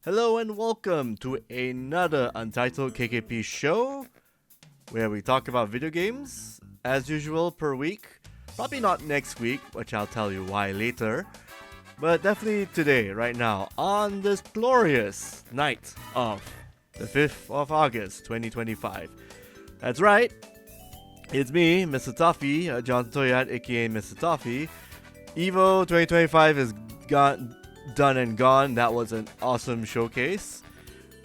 Hello and welcome to another Untitled KKP show where we talk about video games as usual per week. Probably not next week, which I'll tell you why later, but definitely today, right now, on this glorious night of the 5th of August 2025. That's right, it's me, Mr. Toffee, John Toyat, aka Mr. Toffee. EVO 2025 is done and gone. That was an awesome showcase.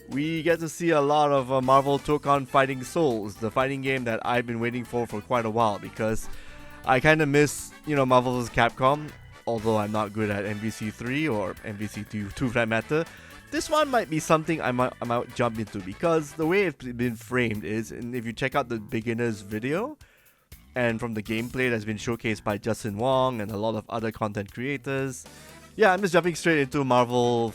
We get to see a lot of Marvel Tokon Fighting Souls, the fighting game that I've been waiting for quite a while because I kind of miss, Marvel vs. Capcom, although I'm not good at MVC3 or MVC2 for that matter. This one might be something I might jump into because the way it's been framed is, and if you check out the beginner's video, and from the gameplay that's been showcased by Justin Wong and a lot of other content creators, yeah, I'm just jumping straight into Marvel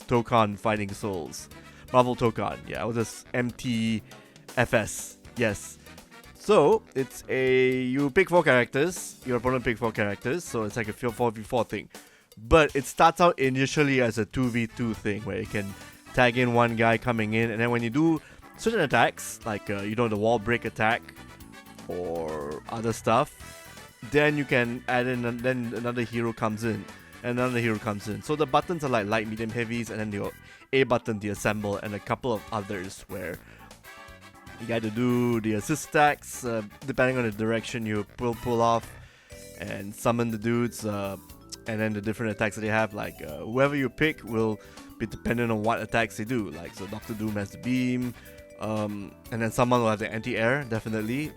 Tokon Fighting Souls. Marvel Tokon, yeah, it was just MTFS, yes. So, it's you pick 4 characters, your opponent pick 4 characters, so it's like a 4v4 thing. But it starts out initially as a 2v2 thing, where you can tag in one guy coming in, and then when you do certain attacks, like, the wall break attack, or other stuff, then you can add in, and then another hero comes in. So the buttons are like light, medium, heavies, and then your A button, the assemble, and a couple of others where you got to do the assist attacks, depending on the direction you pull off, and summon the dudes, and then the different attacks that they have, like whoever you pick will be dependent on what attacks they do. Like, so Dr. Doom has the beam, and then someone will have the anti-air, definitely.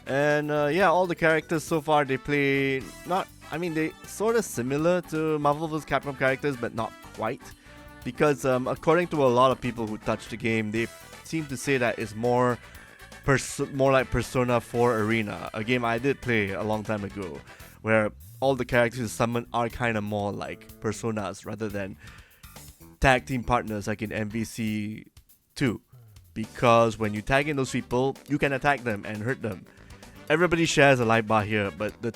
And yeah, all the characters so far, they play they sort of similar to Marvel vs. Capcom characters, but not quite. Because according to a lot of people who touched the game, they seem to say that it's more like Persona 4 Arena, a game I did play a long time ago, where all the characters summoned are kind of more like personas rather than tag team partners like in MVC 2. Because when you tag in those people, you can attack them and hurt them. Everybody shares a life bar here, but the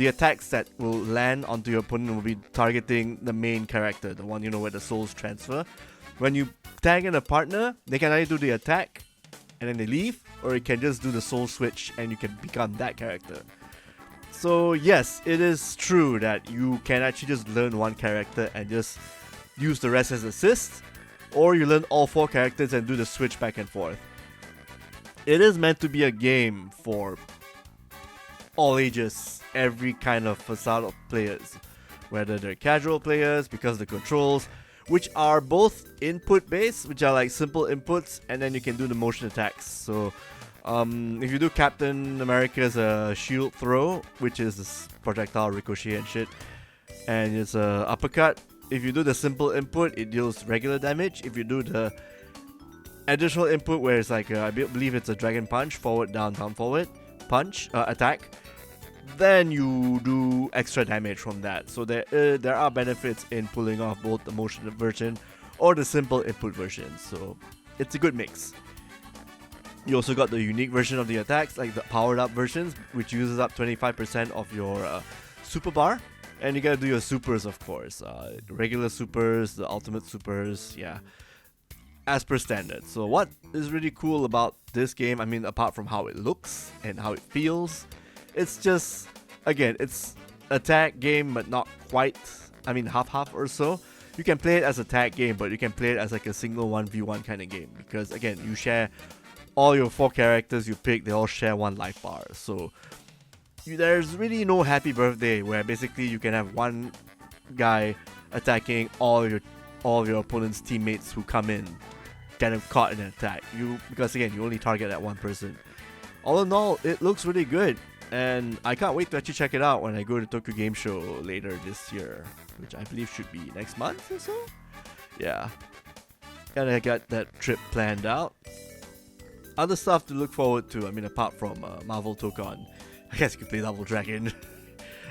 attacks that will land onto your opponent will be targeting the main character, the one where the souls transfer. When you tag in a partner, they can either do the attack and then they leave, or you can just do the soul switch and you can become that character. So yes, it is true that you can actually just learn one character and just use the rest as assist, or you learn all 4 characters and do the switch back and forth. It is meant to be a game for all ages, every kind of facade of players, whether they're casual players because the controls, which are both input based, which are like simple inputs, and then you can do the motion attacks. So if you do Captain America's shield throw, which is this projectile ricochet and shit, and it's a uppercut, if you do the simple input, it deals regular damage. If you do the additional input where it's like I believe it's a dragon punch, forward, down, forward punch, attack, then you do extra damage from that. So there are benefits in pulling off both the motion version or the simple input version. So it's a good mix. You also got the unique version of the attacks, like the powered up versions, which uses up 25% of your super bar. And you gotta do your supers, of course. The regular supers, the ultimate supers, yeah, as per standard. So what is really cool about this game, apart from how it looks and how it feels, it's just, again, it's a tag game, but not quite, half or so. You can play it as a tag game, but you can play it as like a single 1v1 kind of game, because again, you share all your 4 characters you pick, they all share one life bar. So there's really no happy birthday where basically you can have one guy attacking all your opponent's teammates who come in kind of caught in an attack. Because again, you only target that one person. All in all, it looks really good, and I can't wait to actually check it out when I go to Tokyo Game Show later this year, which I believe should be next month or so. Yeah, and I got that trip planned out. Other stuff to look forward to, apart from Marvel Tokon, I guess you could play Double Dragon.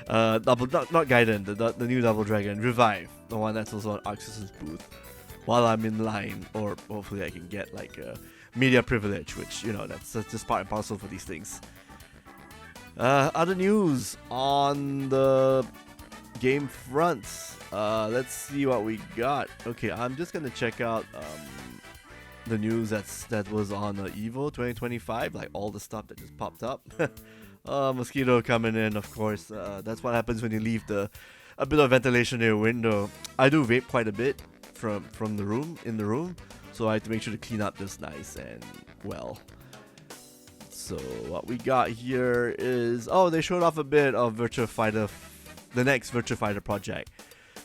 Not Gaiden, the new Double Dragon, Revive, the one that's also on Arxis' booth, while I'm in line, or hopefully I can get like a media privilege, which, that's just part and parcel for these things. Other news on the game fronts. Let's see what we got. Okay, I'm just gonna check out the news that was on Evo 2025, like all the stuff that just popped up. Mosquito coming in, of course. That's what happens when you leave a bit of ventilation in your window. I do vape quite a bit from the room, so I have to make sure to clean up this nice and well. So what we got here is, they showed off a bit of Virtua Fighter, the next Virtua Fighter project,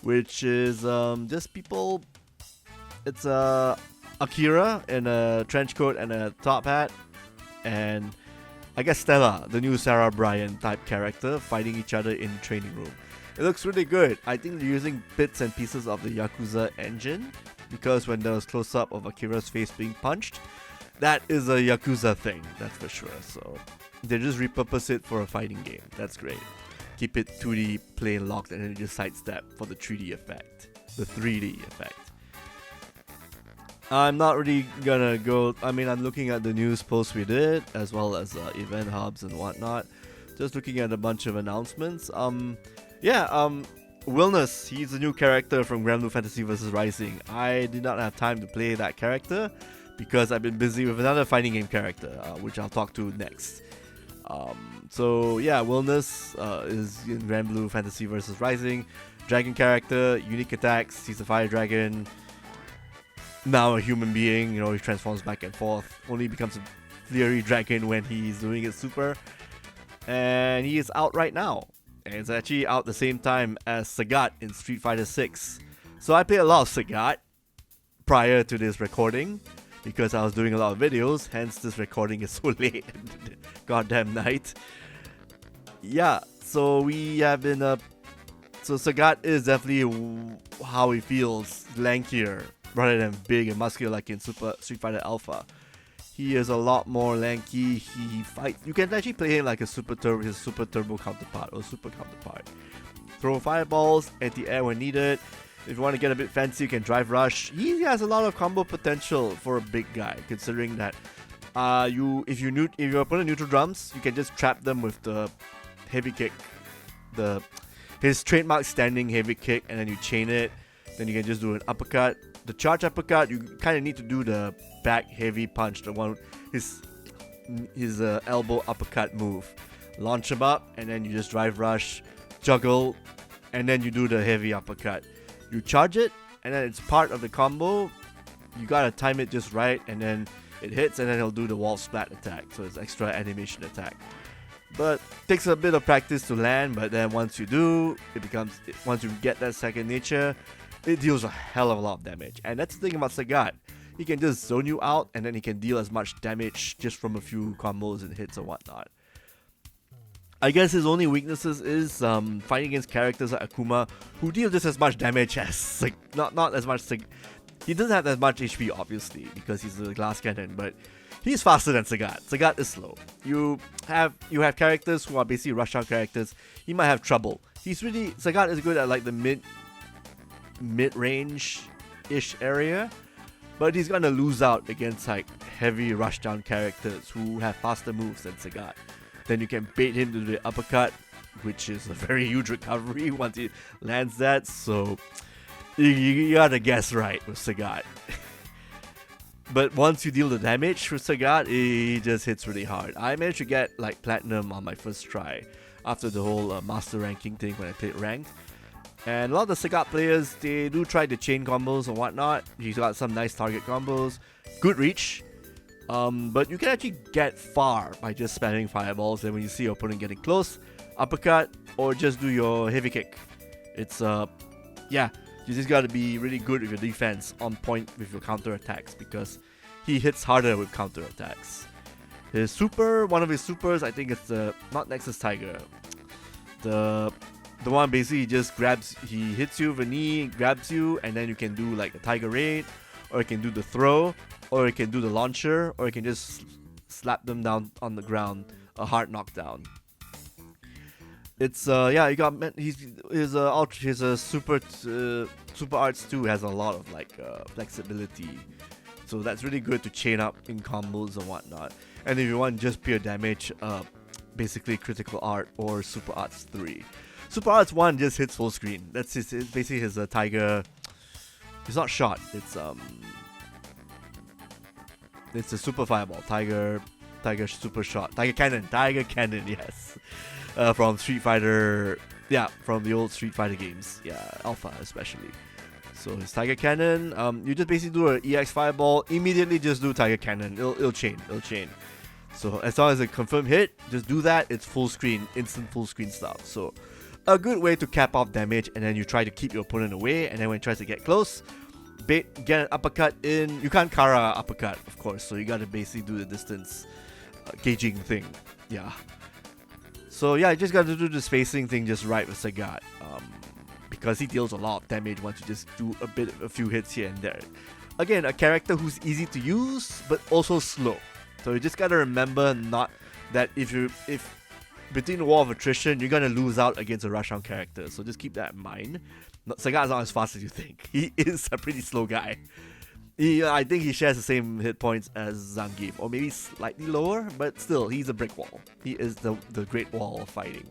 which is just people. It's Akira in a trench coat and a top hat, and I guess Stella, the new Sarah Bryan type character, fighting each other in the training room. It looks really good. I think they're using bits and pieces of the Yakuza engine, because when there was close-up of Akira's face being punched, that is a Yakuza thing, that's for sure. So they just repurpose it for a fighting game. That's great. Keep it 2D plane locked and then you just sidestep for the 3D effect. The 3D effect. I'm not really gonna go. I mean, I'm looking at the news posts we did, as well as event hubs and whatnot. Just looking at a bunch of announcements. Wilness, he's a new character from Granblue Fantasy vs. Rising. I did not have time to play that character because I've been busy with another fighting game character, which I'll talk to next. Wilness is in Granblue Fantasy vs. Rising. Dragon character, unique attacks. He's a fire dragon. Now a human being, he transforms back and forth. Only becomes a fiery dragon when he's doing his super. And he is out right now. And it's actually out the same time as Sagat in Street Fighter 6. So I played a lot of Sagat prior to this recording, because I was doing a lot of videos, hence this recording is so late. Goddamn night. Yeah, so we have been so Sagat is definitely how he feels, lankier rather than big and muscular like in Street Fighter Alpha. He is a lot more lanky. He fights. You can actually play him like his super turbo counterpart or super counterpart. Throw fireballs, anti-air when needed. If you want to get a bit fancy, you can drive rush. He has a lot of combo potential for a big guy, considering that if your opponent neutral drums, you can just trap them with the heavy kick, his trademark standing heavy kick, and then you chain it. Then you can just do an uppercut. The charge uppercut, you kind of need to do the back heavy punch, the one his elbow uppercut move. Launch him up, and then you just drive rush, juggle, and then you do the heavy uppercut. You charge it, and then it's part of the combo. You gotta time it just right, and then it hits, and then he'll do the wall splat attack. So it's extra animation attack. But it takes a bit of practice to land, but then once you do, once you get that second nature, it deals a hell of a lot of damage. And that's the thing about Sagat. He can just zone you out, and then he can deal as much damage just from a few combos and hits and whatnot. I guess his only weaknesses is fighting against characters like Akuma, who deal just as much damage as not as much. He doesn't have as much HP, obviously, because he's a glass cannon, but he's faster than Sagat. Sagat is slow. You have characters who are basically rush-down characters. He might have trouble. Sagat is good at like the mid-range-ish area, but he's gonna lose out against like heavy rush-down characters who have faster moves than Sagat. Then you can bait him to the uppercut, which is a very huge recovery once he lands that. So you gotta guess right with Sagat. But once you deal the damage with Sagat, he just hits really hard. I managed to get like platinum on my first try after the whole master ranking thing when I played ranked. And a lot of the Sagat players, they do try the chain combos and whatnot. He's got some nice target combos, good reach. But you can actually get far by just spamming fireballs. And when you see your opponent getting close, uppercut or just do your heavy kick. It's you just gotta be really good with your defense, on point with your counter attacks, because he hits harder with counter attacks. One of his supers, I think it's not Nexus Tiger. The one basically he hits you with a knee, grabs you, and then you can do like a Tiger Raid, or you can do the throw, or you can do the launcher, or you can just slap them down on the ground, a hard knockdown. It's super arts 2 has a lot of like flexibility, so that's really good to chain up in combos and whatnot. And if you want just pure damage, basically Critical Art or Super Arts 3. Super Arts 1 just hits full screen. That's it's basically his Tiger. It's not shot. It's a Super Fireball. Tiger Super Shot. Tiger Cannon. Yes. From Street Fighter. Yeah, from the old Street Fighter games. Yeah, Alpha especially. So his Tiger Cannon. You just basically do an EX Fireball. Immediately just do Tiger Cannon. It'll chain. So as long as a confirmed hit, just do that. It's full screen, instant full screen stuff. So a good way to cap off damage, and then you try to keep your opponent away, and then when he tries to get close, get an uppercut in. You can't Kara uppercut, of course, so you gotta basically do the distance gauging thing. Yeah. So yeah, you just gotta do the spacing thing just right with Sagat. Because he deals a lot of damage once you just do a few hits here and there. Again, a character who's easy to use, but also slow. So you just gotta remember not that if between the wall of attrition, you're gonna lose out against a rush round character. So just keep that in mind. Sagat's not as fast as you think. He is a pretty slow guy. I think he shares the same hit points as Zangief, or maybe slightly lower, but still, he's a brick wall. He is the Great Wall of fighting.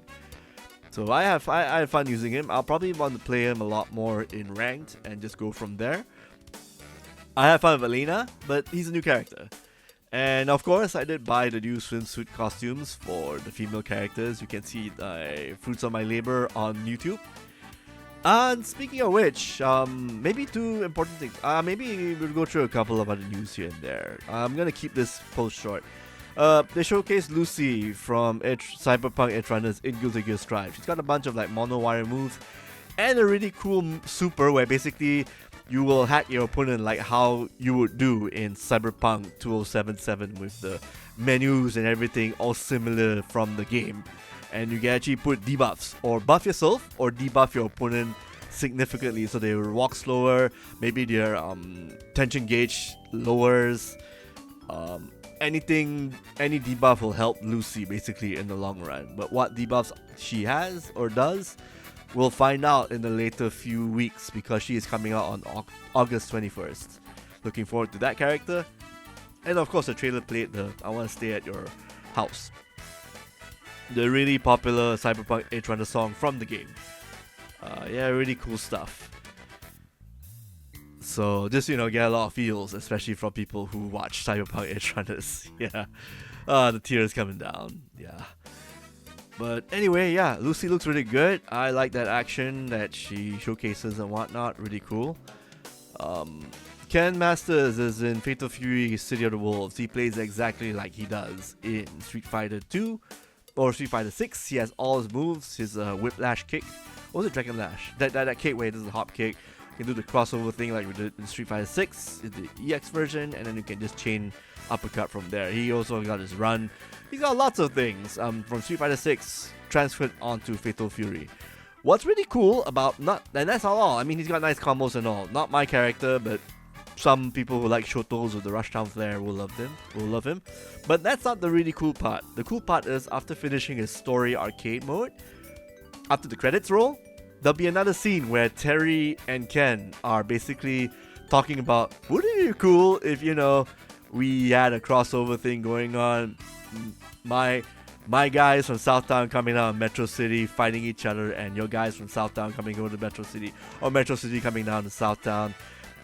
So I have fun using him. I'll probably want to play him a lot more in ranked and just go from there. I have fun with Elena, but he's a new character. And of course, I did buy the new swimsuit costumes for the female characters. You can see the fruits of my labor on YouTube. And speaking of which, maybe two important things. Maybe we'll go through a couple of other news here and there. I'm gonna keep this post short. They showcased Lucy from Cyberpunk Edgerunners in Guilty Gear Strive. She's got a bunch of like mono wire moves and a really cool super where basically you will hack your opponent like how you would do in Cyberpunk 2077 with the menus and everything all similar from the game. And you can actually put debuffs or buff yourself or debuff your opponent significantly so they will walk slower, maybe their tension gauge lowers. Any debuff will help Lucy basically in the long run. But what debuffs she has or does, we'll find out in the later few weeks because she is coming out on August 21st. Looking forward to that character. And of course the trailer played the I Want to Stay at Your House, the really popular Cyberpunk Edgerunner song from the game. Yeah, really cool stuff. So just, get a lot of feels, especially from people who watch Cyberpunk Edgerunners. Yeah. The tears coming down. Yeah. But anyway, yeah, Lucy looks really good. I like that action that she showcases and whatnot. Really cool. Ken Masters is in Fatal Fury City of the Wolves. He plays exactly like he does in Street Fighter 2 or Street Fighter 6. He has all his moves. His whiplash kick. What was it? Dragon Lash. That kick where he does a hop kick. You can do the crossover thing like we did in Street Fighter 6, the EX version, and then you can just chain uppercut from there. He also got his run. He's got lots of things from Street Fighter 6 transferred onto Fatal Fury. What's really cool about and that's not all. I mean, he's got nice combos and all. Not my character, but some people who like Shotos with the Rushdown Flare will love him. But that's not the really cool part. The cool part is after finishing his story arcade mode, after the credits roll, there'll be another scene where Terry and Ken are basically talking about, wouldn't it be cool if, we had a crossover thing going on, my guys from Southtown coming out of Metro City fighting each other, and your guys from Southtown coming over to Metro City, or Metro City coming down to Southtown.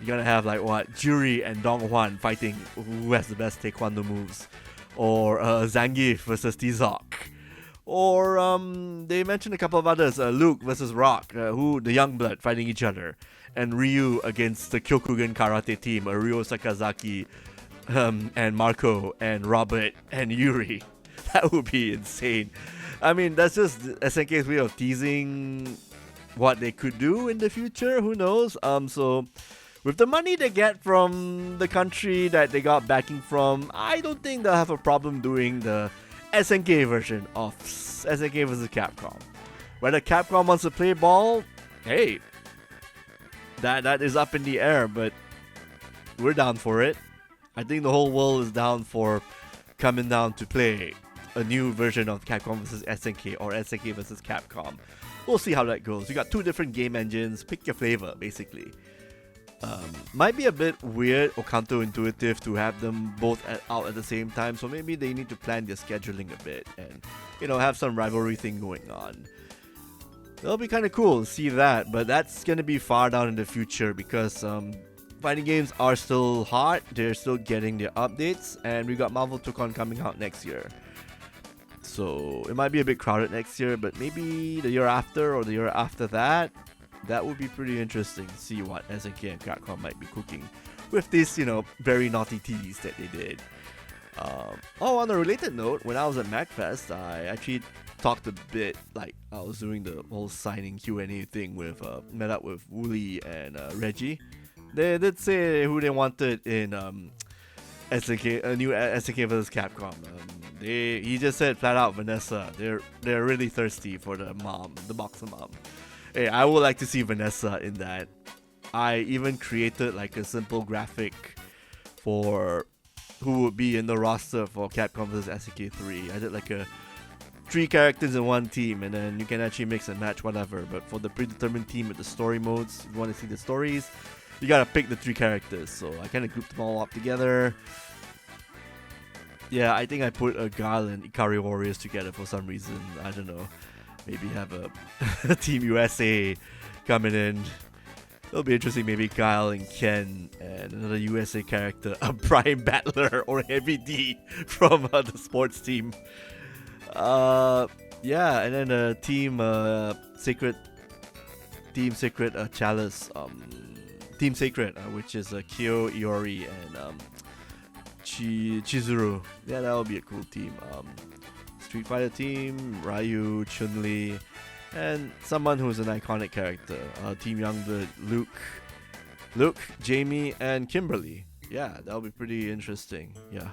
You're gonna have Juri and Dong Hwan fighting who has the best taekwondo moves, or Zangief versus T-Zoc. Or they mentioned a couple of others, Luke versus Rock, who the Youngblood fighting each other, and Ryu against the Kyokugen Karate team, Ryo Sakazaki, and Marco, and Robert, and Yuri. That would be insane. I mean, that's just SNK's way of teasing what they could do in the future. Who knows? So with the money they get from the country that they got backing from, I don't think they'll have a problem doing the SNK version of SNK vs Capcom. Whether Capcom wants to play ball, hey, that is up in the air, but we're down for it. I think the whole world is down for coming down to play a new version of Capcom vs SNK or SNK vs Capcom. We'll see how that goes. You got two different game engines, pick your flavor basically. Might be a bit weird or counterintuitive to have them both out at the same time, so maybe they need to plan their scheduling a bit and, have some rivalry thing going on. It'll be kind of cool to see that, but that's going to be far down in the future because fighting games are still hot, they're still getting their updates, and we got Marvel Tokon coming out next year. So it might be a bit crowded next year, but maybe the year after or the year after that, that would be pretty interesting to see what SNK and Capcom might be cooking with this, very naughty tease that they did. On a related note, when I was at MacFest, I actually talked a bit, like I was doing the whole signing Q&A thing with, met up with Wooly and Reggie. They did say who they wanted in SNK, a new SNK vs Capcom. He just said flat out Vanessa. They're really thirsty for the boxer mom. Hey, I would like to see Vanessa in that. I even created like a simple graphic for who would be in the roster for Capcom vs SNK 3. I did like a 3 characters in one team, and then you can actually mix and match whatever. But for the predetermined team with the story modes, if you want to see the stories, you gotta pick the 3 characters. So I kind of grouped them all up together. Yeah, I think I put a Guile and Ikari Warriors together for some reason. I don't know. Maybe have a Team USA coming in. It'll be interesting. Maybe Guile and Ken and another USA character, a Prime Battler or Heavy D from the sports team. Yeah, and then a Team Secret Chalice. Team Secret, which is Kyo, Iori, and Chizuru. Yeah, that would be a cool team. Street Fighter team, Ryu, Chun-Li, and someone who's an iconic character. Team Youngblood, Luke, Jamie, and Kimberly. Yeah, that would be pretty interesting. Yeah.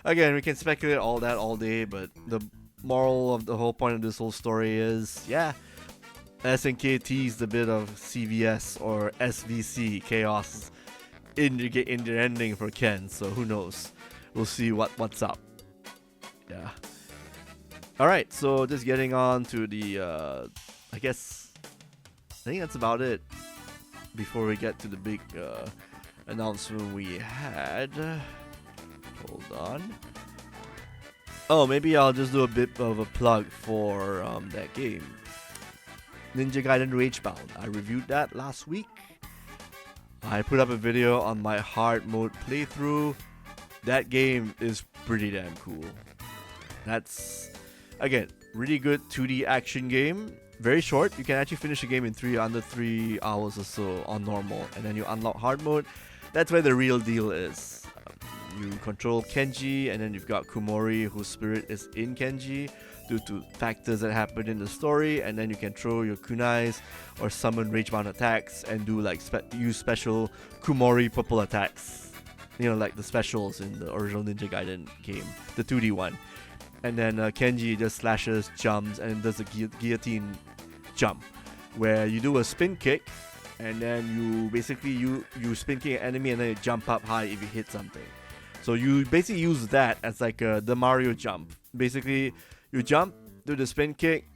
Again, we can speculate all that all day, but the moral of the whole point of this whole story is, yeah, SNK teased a bit of CVS or SVC chaos in the ending for Ken, so who knows? We'll see what's up. Yeah. Alright, so just getting on to the, I think that's about it before we get to the big announcement we had. Hold on. Oh, maybe I'll just do a bit of a plug for that game. Ninja Gaiden Ragebound. I reviewed that last week. I put up a video on my hard mode playthrough. That game is pretty damn cool. That's, again, really good 2D action game. Very short. You can actually finish the game in under 3 hours or so on normal. And then you unlock hard mode. That's where the real deal is. You control Kenji, and then you've got Kumori, whose spirit is in Kenji due to factors that happen in the story, and then you can throw your kunais or summon ragebound attacks and do like use special Kumori purple attacks, like the specials in the original Ninja Gaiden game, the 2D one. And then Kenji just slashes, jumps, and does a guillotine jump where you do a spin kick, and then you basically you spin kick an enemy, and then you jump up high if you hit something. So you basically use that as like the Mario jump. Basically, you jump, do the spin kick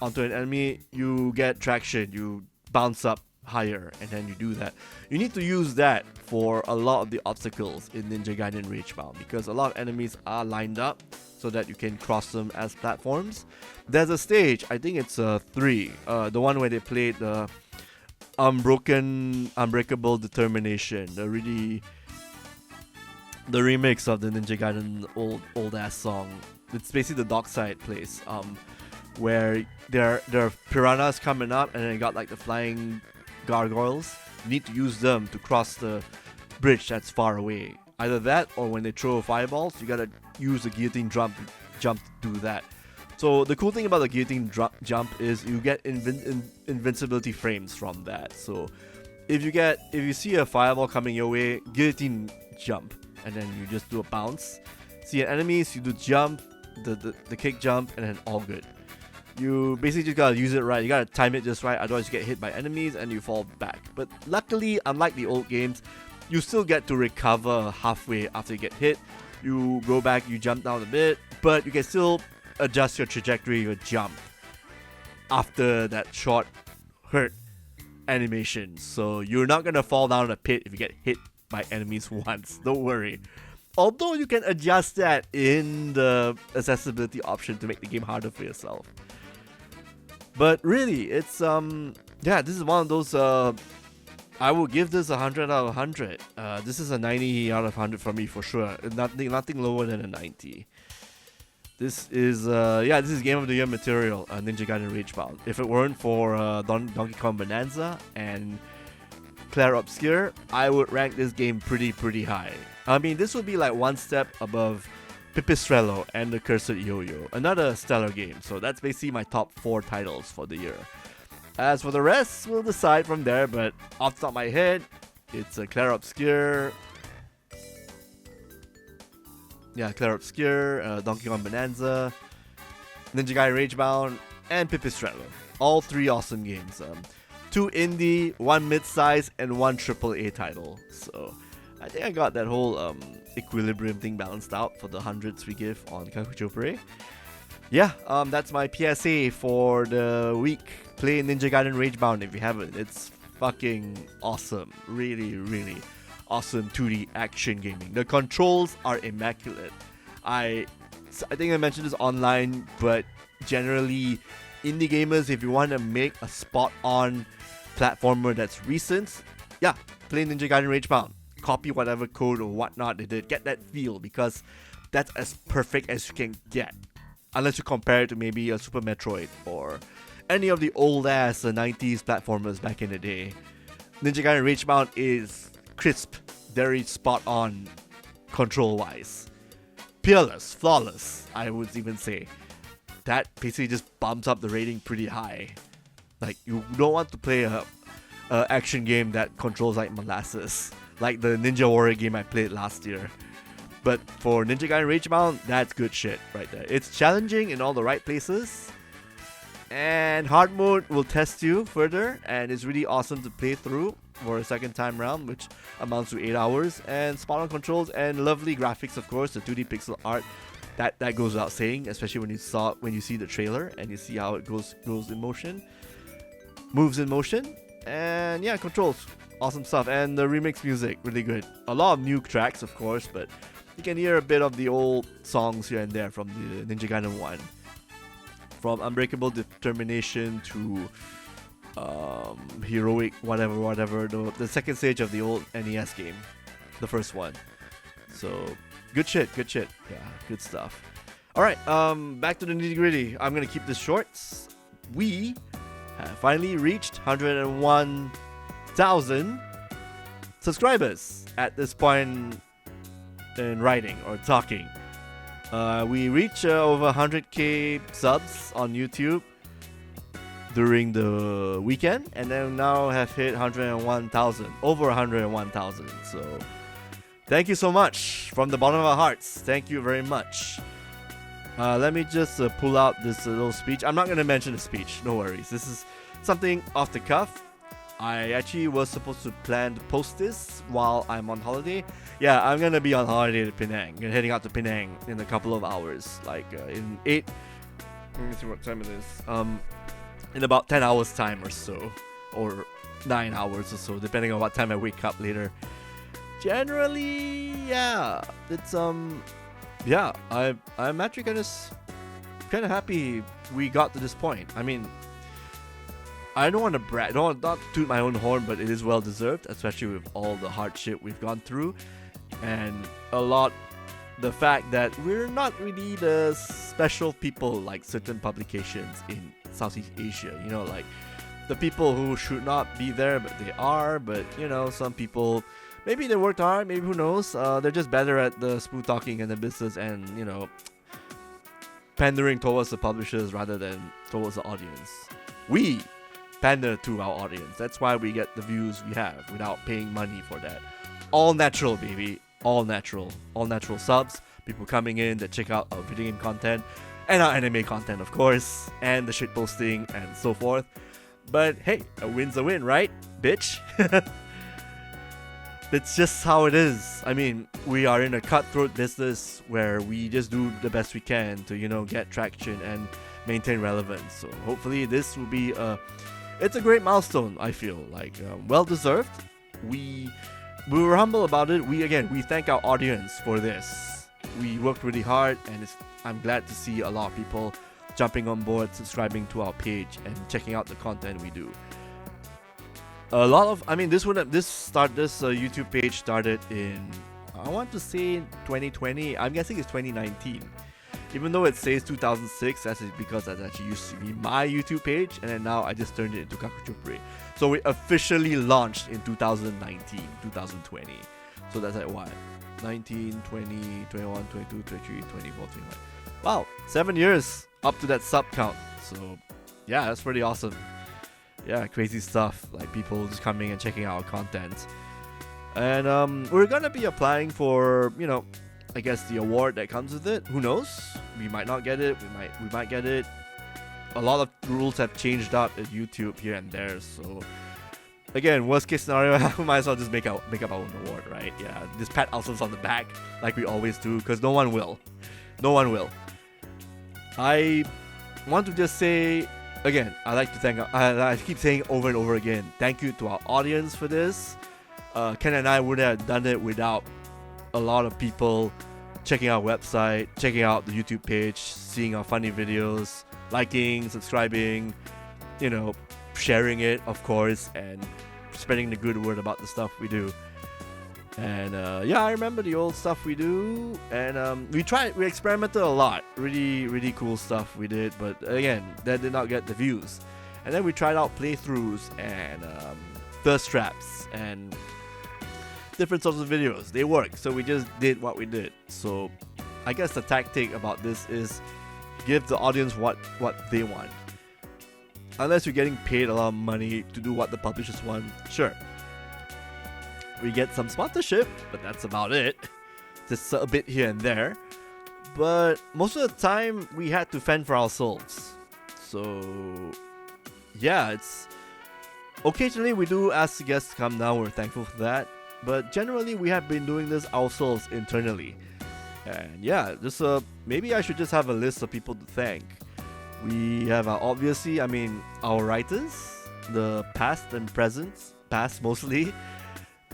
onto an enemy, you get traction, you bounce up higher, and then you do that. You need to use that for a lot of the obstacles in Ninja Gaiden Ragebound because a lot of enemies are lined up so that you can cross them as platforms. There's a stage, I think it's 3, the one where they played the Unbreakable Determination, the remix of the Ninja Gaiden old ass song. It's basically the dockside place, where there are piranhas coming up, and then you got like the flying gargoyles. You need to use them to cross the bridge that's far away. Either that, or when they throw fireballs, you gotta use the guillotine jump to do that. So the cool thing about the guillotine jump is you get invincibility frames from that. So if you see a fireball coming your way, guillotine jump, and then you just do a bounce. See enemies, you do jump, the kick jump, and then all good. You basically just gotta use it right. You gotta time it just right, otherwise you get hit by enemies and you fall back. But luckily, unlike the old games, you still get to recover halfway after you get hit. You go back, you jump down a bit, but you can still adjust your trajectory, your jump after that short hurt. animation, so you're not gonna fall down a pit if you get hit by enemies once. Don't worry. Although you can adjust that in the accessibility option to make the game harder for yourself. But really, it's yeah, this is one of those I will give this 100 out of 100. This is a 90 out of 100 for me for sure. Nothing lower than a 90. This is yeah, this is Game of the Year material, Ninja Gaiden Ragebound. If it weren't for Donkey Kong Bonanza and Clair Obscur, I would rank this game pretty high. I mean, this would be like one step above Pipistrello and the Cursed Yo-Yo, another stellar game. So that's basically my top 4 titles for the year. As for the rest, we'll decide from there, but off the top of my head, it's a Clair Obscur. Yeah, Clair Obscur, Donkey Kong Bonanza, Ninja Gaiden Ragebound, and Pipistrello. All 3 awesome games. 2 indie, 1 mid-size, and 1 AAA title. So I think I got that whole equilibrium thing balanced out for the hundreds we give on Kakuchopurei. Yeah, that's my PSA for the week. Play Ninja Gaiden Ragebound if you haven't. It's fucking awesome. Really awesome 2D action gaming. The controls are immaculate. I think I mentioned this online, but generally, indie gamers, if you want to make a spot-on platformer that's recent, yeah, play Ninja Gaiden Ragebound. Copy whatever code or whatnot they did. Get that feel, because that's as perfect as you can get. Unless you compare it to maybe a Super Metroid or any of the old-ass 90s platformers back in the day. Ninja Gaiden Ragebound is crisp, very spot-on control-wise. Peerless, flawless, I would even say. That basically just bumps up the rating pretty high. Like, you don't want to play a action game that controls like molasses, like the Ninja Warrior game I played last year. But for Ninja Gaiden Ragebound, that's good shit right there. It's challenging in all the right places, and hard mode will test you further, and it's really awesome to play through for a second time round, which amounts to 8 hours, and spot on controls and lovely graphics, of course. The 2D pixel art, that goes without saying, especially when you see the trailer and you see how it goes in motion, moves in motion, and yeah, controls, awesome stuff. And the remix music, really good. A lot of new tracks, of course, but you can hear a bit of the old songs here and there from the Ninja Gaiden 1. From Unbreakable Determination to Heroic whatever, the second stage of the old NES game, the first one. So good shit. Yeah, good stuff. Alright, back to the nitty gritty. I'm gonna keep this short. We have finally reached 101,000 subscribers at this point in writing or talking. We reached over 100k subs on YouTube during the weekend, and then now have hit 101,000, over 101,000. So thank you so much from the bottom of our hearts. Thank you very much. Let me just pull out this little speech. I'm not going to mention the speech, no worries. This is something off the cuff. I actually was supposed to plan to post this while I'm on holiday. Yeah, I'm going to be on holiday to Penang. I'm heading out to Penang in a couple of hours. Like in 8... Let me see what time it is. In about 10 hours time or so. Or 9 hours or so, depending on what time I wake up later. Generally, yeah. It's, yeah, I'm actually kind of happy we got to this point. I mean, I don't want to brag, not to toot my own horn, but it is well deserved, especially with all the hardship we've gone through, and the fact that we're not really the special people like certain publications in Southeast Asia. You know, like the people who should not be there, but they are. But you know, some people, maybe they worked hard, maybe who knows? They're just better at the smooth talking and the business, and you know, pandering towards the publishers rather than towards the audience. We pander to our audience. That's why we get the views we have without paying money for that. All natural, baby. All natural. All natural subs. People coming in that check out our video game content and our anime content, of course, and the shit posting and so forth. But hey, a win's a win, right, bitch? It's just how it is. I mean, we are in a cutthroat business where we just do the best we can to, you know, get traction and maintain relevance. So hopefully this will be a it's a great milestone. I feel like well deserved. We were humble about it. We thank our audience for this. We worked really hard, and I'm glad to see a lot of people jumping on board, subscribing to our page, and checking out the content we do. A lot of, this YouTube page started in, I want to say 2020. I'm guessing it's 2019. Even though it says 2006, that's because that actually used to be my YouTube page, and then now I just turned it into Kakuchopurei. So we officially launched in 2019, 2020. So that's like what? 19, 20, 21, 22, 23, 24, 25. Wow, 7 years up to that sub count. So yeah, that's pretty awesome. Yeah, crazy stuff. Like people just coming and checking out our content. And we're gonna be applying for, I guess the award that comes with it. Who knows? We might not get it. We might get it. A lot of rules have changed up at YouTube here and there. So again, worst case scenario, we might as well just make up our own award, right? Yeah, just pat ourselves on the back like we always do, because no one will. No one will. I want to just say again, I like to thank. I keep saying over and over again, thank you to our audience for this. Ken and I wouldn't have done it without a lot of people checking our website, checking out the YouTube page, seeing our funny videos, liking, subscribing, sharing it, of course, and spreading the good word about the stuff we do. And I remember the old stuff we do, and we experimented a lot, really, really cool stuff we did, but again, that did not get the views. And then we tried out playthroughs and thirst traps and different sorts of videos. They work, so we just did what we did. So I guess the tactic about this is give the audience what they want. Unless you're getting paid a lot of money to do what the publishers want, sure, we get some sponsorship, but that's about it. Just a bit here and there. But most of the time, we had to fend for ourselves. So yeah, it's occasionally we do ask guests to come down. We're thankful for that. But generally, we have been doing this ourselves internally. And yeah, just maybe I should just have a list of people to thank. We have obviously, our writers, the past and present, past mostly.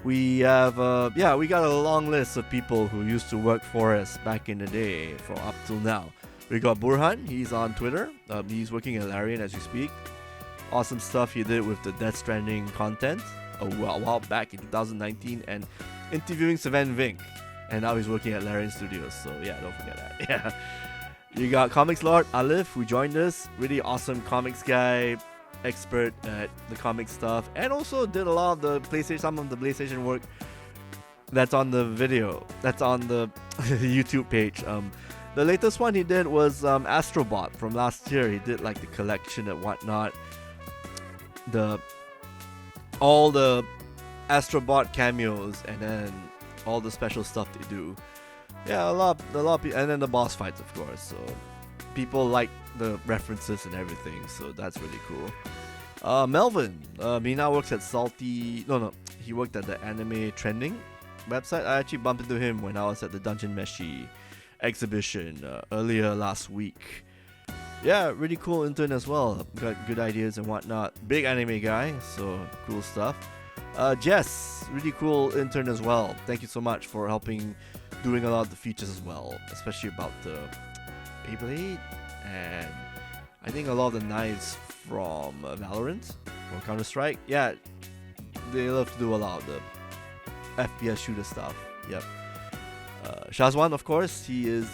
We have, we got a long list of people who used to work for us back in the day, from up till now. We got Burhan, he's on Twitter. He's working at Larian as we speak. Awesome stuff he did with the Death Stranding content a while back in 2019, and interviewing Savan Vink. And now he's working at Larian Studios, so yeah, don't forget that. Yeah. You got Comics Lord Alif, who joined us. Really awesome comics guy, expert at the comic stuff, and also did a lot of some of the PlayStation work that's on the video, that's on the YouTube page. The latest one he did was Astrobot from last year. He did like the collection and whatnot, all the Astrobot cameos, and then all the special stuff they do. Yeah, a lot of people, and then the boss fights, of course. So people like the references and everything, so that's really cool. Melvin, he now works at he worked at the Anime Trending website. I actually bumped into him when I was at the Dungeon Meshi exhibition earlier last week. Yeah, really cool intern as well. Got good ideas and whatnot. Big anime guy, so cool stuff. Jess, really cool intern as well. Thank you so much for helping, doing a lot of the features as well, especially about the Beyblade, and I think a lot of the knives from Valorant or Counter-Strike. Yeah, they love to do a lot of the FPS shooter stuff. Yep. Shazwan, of course, he is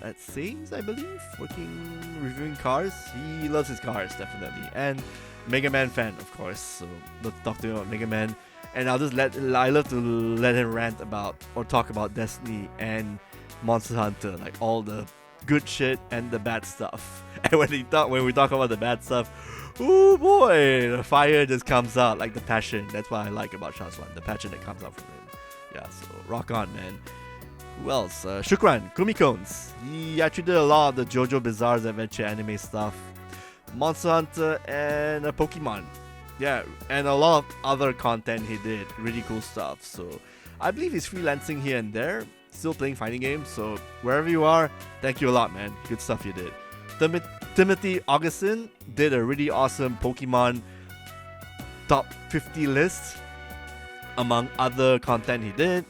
at Saints, I believe, reviewing cars. He loves his cars, definitely. And Mega Man fan, of course, so let's talk to him about Mega Man. And I love to let him rant about or talk about Destiny and Monster Hunter, like all the good shit and the bad stuff. And when we talk about the bad stuff, oh boy, the fire just comes out, like the passion. That's what I like about Shazwan, the passion that comes out from him. Yeah, so rock on, man. Who else? Shukran, Kumikones. He actually did a lot of the JoJo Bizarre's Adventure anime stuff, Monster Hunter, and Pokemon. Yeah, and a lot of other content he did. Really cool stuff. So I believe he's freelancing here and there, still playing fighting games. So wherever you are, thank you a lot, man. Good stuff you did. Timothy Augustin did a really awesome Pokemon top 50 list among other content he did.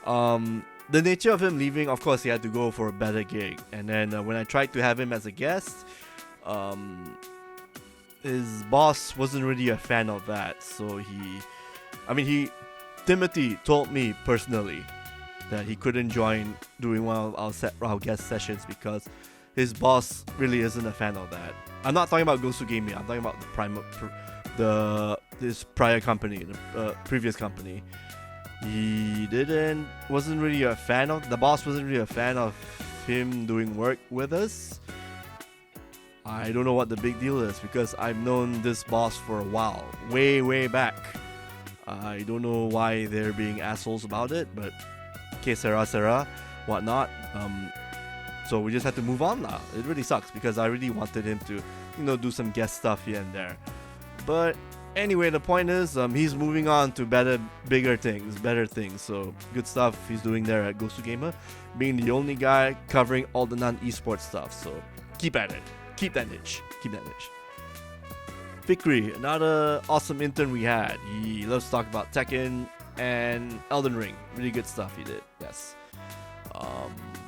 The nature of him leaving, of course, he had to go for a better gig. And then when I tried to have him as a guest, his boss wasn't really a fan of that. So Timothy told me personally that he couldn't join doing one of our guest sessions because his boss really isn't a fan of that. I'm not talking about Gosu Gaming. I'm talking about this prior company, the previous company. Wasn't really a fan of, the boss wasn't really a fan of him doing work with us. I don't know what the big deal is because I've known this boss for a while, way back. I don't know why they're being assholes about it, but que sera, whatnot. So we just had to move on now. It really sucks because I really wanted him to, do some guest stuff here and there. But anyway, the point is, he's moving on to better things. So good stuff he's doing there at Gosu Gamer, being the only guy covering all the non-esports stuff. So keep at it. Keep that niche. Fikri, another awesome intern we had. He loves to talk about Tekken and Elden Ring. Really good stuff he did. Yes.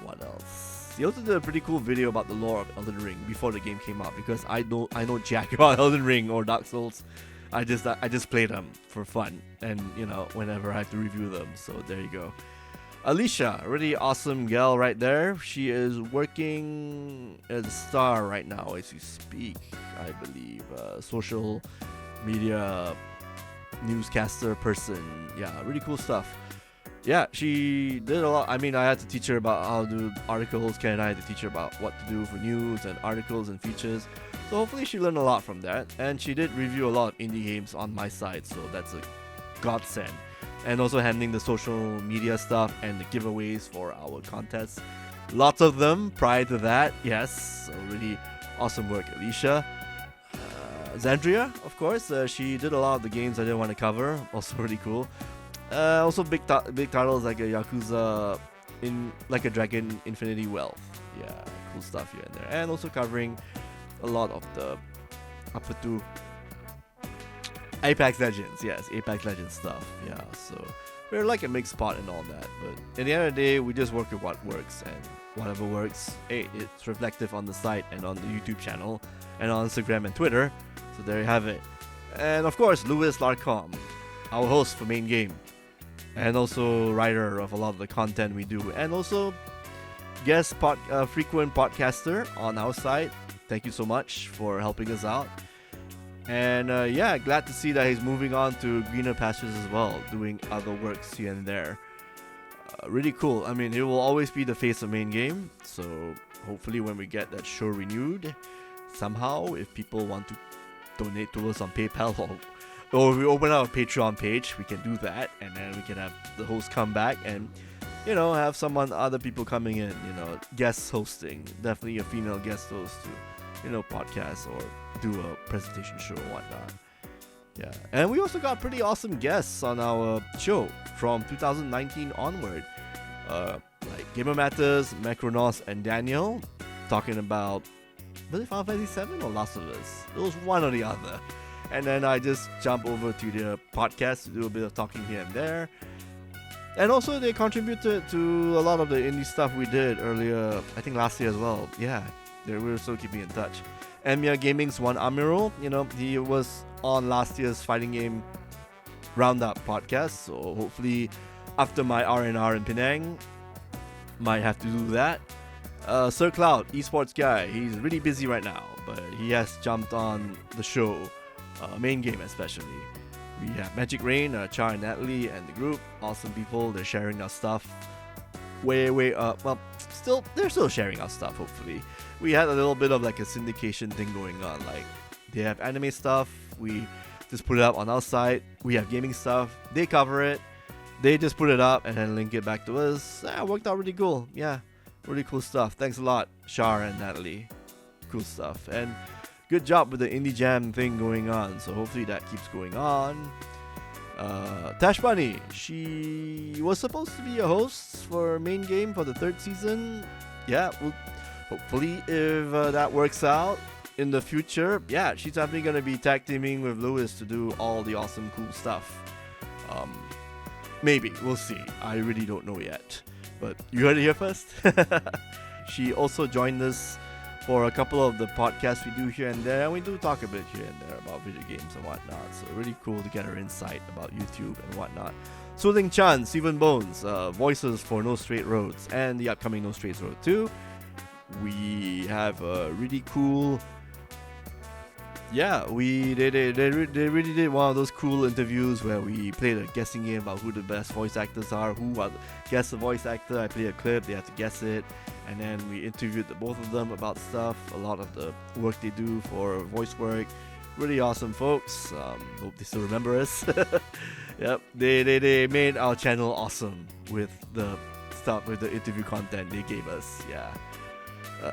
What else? He also did a pretty cool video about the lore of Elden Ring before the game came out because I know jack about Elden Ring or Dark Souls. I just play them for fun and whenever I have to review them. So there you go. Alicia, really awesome gal right there. She is working as a star right now as we speak, I believe. Social media newscaster person. Yeah, really cool stuff. Yeah, she did a lot. I had to teach her about how to do articles. Ken and I had to teach her about what to do for news and articles and features. So hopefully she learned a lot from that. And she did review a lot of indie games on my side, so that's a godsend. And also handling the social media stuff and the giveaways for our contests. Lots of them prior to that, yes. So really awesome work, Alicia. Zandria, of course. She did a lot of the games I didn't want to cover. Also really cool. Also big titles like a Yakuza, like a Dragon Infinity Wealth. Yeah, cool stuff here and there. And also covering a lot of the up to Apex Legends, yes, Apex Legends stuff. Yeah, so we're like a mixed pot and all that. But at the end of the day, we just work with what works, and whatever works, hey, it's reflective on the site and on the YouTube channel and on Instagram and Twitter. So there you have it. And of course, Louis Larcom, our host for Main Game, and also writer of a lot of the content we do, and also frequent podcaster on our site. Thank you so much for helping us out. And glad to see that he's moving on to greener pastures as well, doing other works here and there. Really cool. He will always be the face of Main Game. So hopefully when we get that show renewed, somehow, if people want to donate to us on PayPal or if we open up a Patreon page, we can do that. And then we can have the host come back and, have other people coming in, guest hosting. Definitely a female guest host to, podcast or do a presentation show or whatnot. Yeah, and we also got pretty awesome guests on our show from 2019 onward, like Gamer Matters, Macronos, and Daniel, talking about, was it Final Fantasy 7 or Last of Us? It was one or the other. And then I just jump over to their podcast to do a bit of talking here and there. And also they contributed to a lot of the indie stuff we did earlier, I think last year as well. Yeah, we were still keeping in touch. Emiya Gaming's One Amiro, he was on last year's Fighting Game Roundup podcast. So hopefully after my R&R in Penang, might have to do that. Sir Cloud, esports guy, he's really busy right now, but he has jumped on the show, Main Game especially. We have Magic Rain, Char and Natalie and the group, awesome people. They're sharing our stuff way up. Well, they're still sharing our stuff, hopefully. We had a little bit of like a syndication thing going on. Like, they have anime stuff, we just put it up on our site. We have gaming stuff, they cover it. They just put it up and then link it back to us. It worked out really cool. Yeah, really cool stuff. Thanks a lot, Char and Natalie. Cool stuff. And good job with the Indie Jam thing going on. So hopefully that keeps going on. Tash Bunny, she was supposed to be a host for Main Game for the 3rd season. Yeah, hopefully if that works out, in the future, yeah, she's definitely gonna be tag teaming with Lewis to do all the awesome, cool stuff. Maybe, we'll see. I really don't know yet. But you heard it here first. She also joined us for a couple of the podcasts we do here and there, and we do talk a bit here and there about video games and whatnot. So really cool to get her insight about YouTube and whatnot. Su-Ling Chan, Steven Bones, voices for No Straight Roads and the upcoming No Straight Road 2. We have a really cool... Yeah, they really did one of those cool interviews where we played a guessing game about who the best voice actors are, guess the voice actor. I played a clip, they had to guess it, and then we interviewed the both of them about stuff, a lot of the work they do for voice work. Really awesome folks. Hope they still remember us. Yep, they made our channel awesome with the stuff, with the interview content they gave us. Yeah.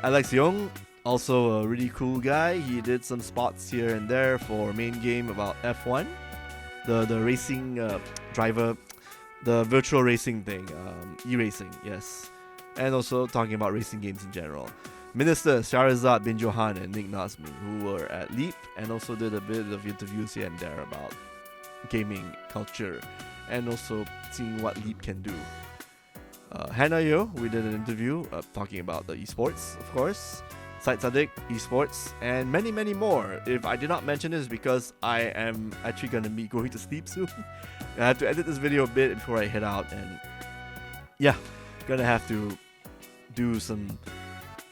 Alex Young, also a really cool guy. He did some spots here and there for main game about F1, the racing driver, the virtual racing thing, e-racing, yes, and also talking about racing games in general. Minister Shahrazad bin Johan and Nick Nazmi, who were at Leap and also did a bit of interviews here and there about gaming culture and also seeing what Leap can do. Hannah Yo, we did an interview talking about the esports, of course. Said Sadiq, esports, and many, many more. If I did not mention this, because I am actually going to be going to sleep soon. I have to edit this video a bit before I head out, and yeah, gonna have to do some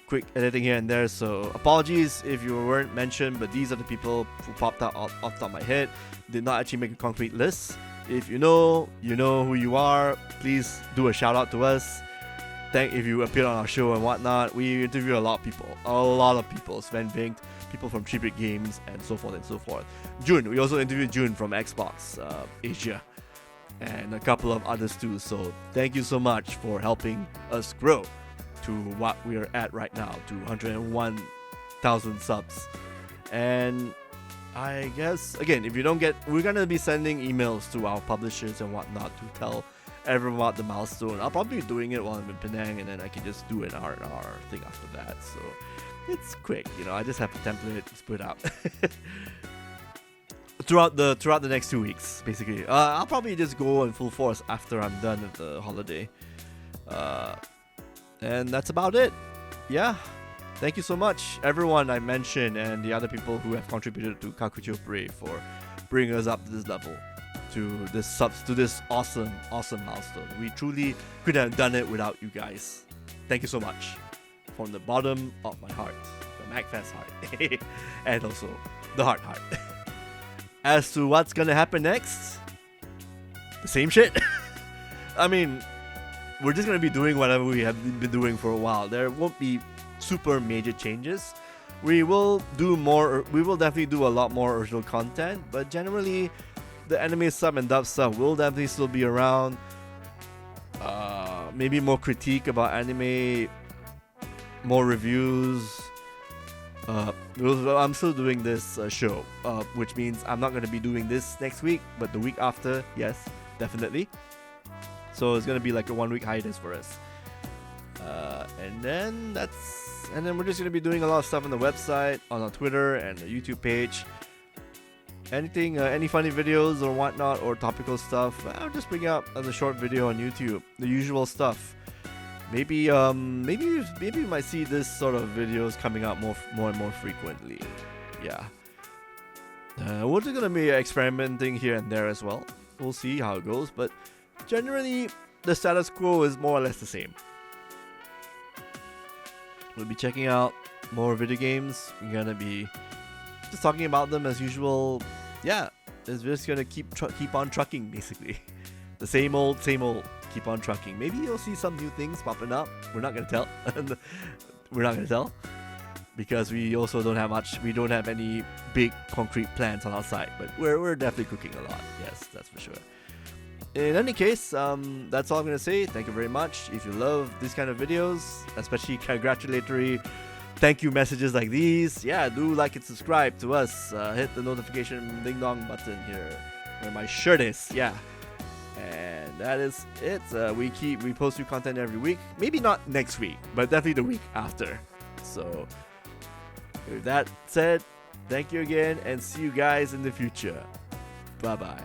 quick editing here and there. So apologies if you weren't mentioned, but these are the people who popped out off the top of my head. Did not actually make a concrete list. If you know who you are. Please do a shout out to us. If you appeared on our show and whatnot. We interview a lot of people. Sven Vinkt, people from Tribute Games, and so forth and so forth. June, we also interviewed June from Xbox Asia, and a couple of others too. So thank you so much for helping us grow to what we are at right now, to 101,000 subs. And I guess, again, if you don't get, we're going to be sending emails to our publishers and whatnot to tell everyone about the milestone. I'll probably be doing it while I'm in Penang, and then I can just do an R&R thing after that. So it's quick, I just have a template, just put it out. throughout the next 2 weeks, basically. I'll probably just go in full force after I'm done with the holiday. And that's about it. Yeah. Thank you so much, everyone I mentioned, and the other people who have contributed to Kakuchopurei for bringing us up to this level, to this awesome milestone. We truly couldn't have done it without you guys. Thank you so much, from the bottom of my heart, the MacFest heart, and also the heart. As to what's gonna happen next, the same shit. I mean, we're just gonna be doing whatever we have been doing for a while. There won't be super major changes. We will definitely do a lot more original content, but generally the anime stuff and dub stuff will definitely still be around. Maybe more critique about anime, more reviews. I'm still doing this show, which means I'm not going to be doing this next week, but the week after, yes, definitely. So it's going to be like a 1 week hiatus for us. And then we're just going to be doing a lot of stuff on the website, on our Twitter and the YouTube page. Anything, any funny videos or whatnot, or topical stuff, I'll just bring up as a short video on YouTube. The usual stuff. Maybe you might see this sort of videos coming out more and more frequently. Yeah. We're just gonna be experimenting here and there as well. We'll see how it goes, but generally the status quo is more or less the same. We'll be checking out more video games. We're gonna be just talking about them as usual. Yeah, it's just gonna keep on trucking, basically. The same old, keep on trucking. Maybe you'll see some new things popping up. We're not gonna tell. We're not gonna tell, because we also don't have much. We don't have any big concrete plans on our side, but we're definitely cooking a lot. Yes, that's for sure. In any case, that's all I'm gonna say. Thank you very much. If you love these kind of videos, especially congratulatory thank you messages like these, yeah, do like and subscribe to us. Hit the notification ding dong button here where my shirt is. Yeah, and that is it. We post new content every week. Maybe not next week, but definitely the week after. So With that said, thank you again and see you guys in the future. Bye bye.